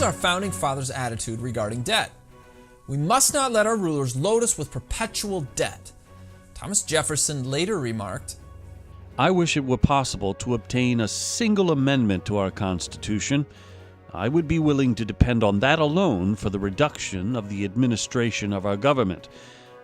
our founding fathers' attitude regarding debt. We must not let our rulers load us with perpetual debt. Thomas Jefferson later remarked, I wish it were possible to obtain a single amendment to our Constitution. I would be willing to depend on that alone for the reduction of the administration of our government.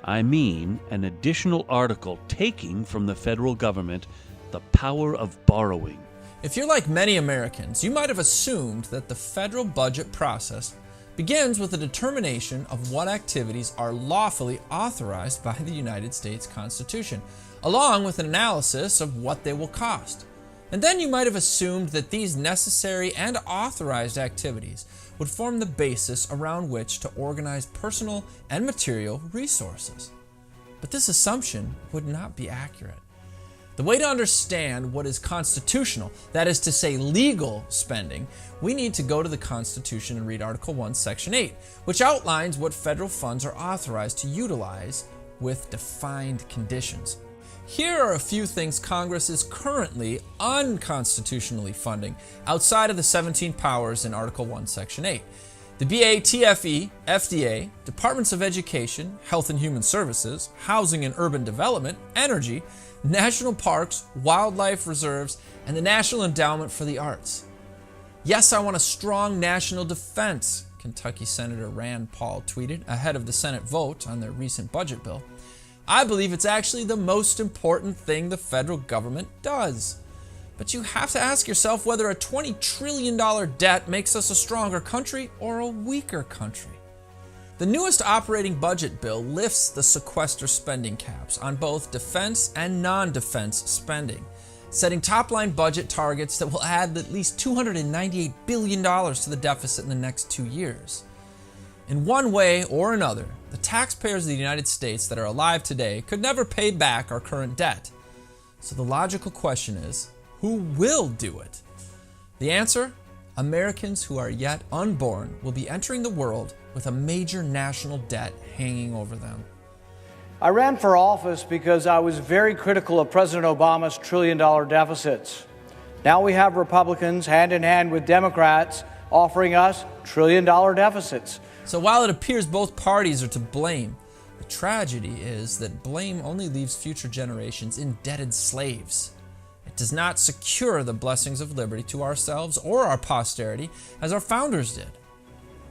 I mean, an additional article taking from the federal government the power of borrowing. If you're like many Americans, you might have assumed that the federal budget process begins with a determination of what activities are lawfully authorized by the United States Constitution, along with an analysis of what they will cost. And then you might have assumed that these necessary and authorized activities would form the basis around which to organize personal and material resources. But this assumption would not be accurate. The way to understand what is constitutional, that is to say legal spending, we need to go to the Constitution and read Article 1, Section 8, which outlines what federal funds are authorized to utilize with defined conditions. Here are a few things Congress is currently unconstitutionally funding outside of the 17 powers in Article 1, Section 8. The BATFE, FDA, Departments of Education, Health and Human Services, Housing and Urban Development, Energy, National Parks, Wildlife Reserves, and the National Endowment for the Arts. Yes, I want a strong national defense, Kentucky Senator Rand Paul tweeted ahead of the Senate vote on their recent budget bill. I believe it's actually the most important thing the federal government does. But you have to ask yourself whether a $20 trillion debt makes us a stronger country or a weaker country. The newest operating budget bill lifts the sequester spending caps on both defense and non-defense spending, setting top-line budget targets that will add at least $298 billion to the deficit in the next 2 years. In one way or another, the taxpayers of the United States that are alive today could never pay back our current debt. So the logical question is, who will do it? The answer? Americans who are yet unborn will be entering the world with a major national debt hanging over them. I ran for office because I was very critical of President Obama's trillion-dollar deficits. Now we have Republicans hand in hand with Democrats offering us trillion-dollar deficits. So while it appears both parties are to blame, the tragedy is that blame only leaves future generations indebted slaves. It does not secure the blessings of liberty to ourselves or our posterity as our founders did.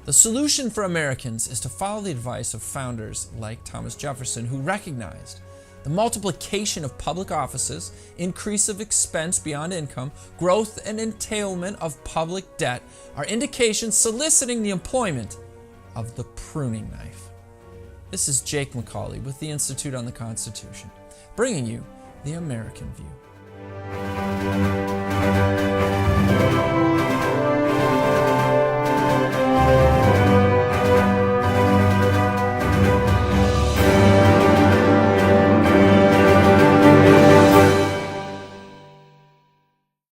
The solution for Americans is to follow the advice of founders like Thomas Jefferson, who recognized the multiplication of public offices, increase of expense beyond income, growth and entailment of public debt are indications soliciting the employment of the pruning knife. This is Jake MacAulay with the Institute on the Constitution, bringing you the American View.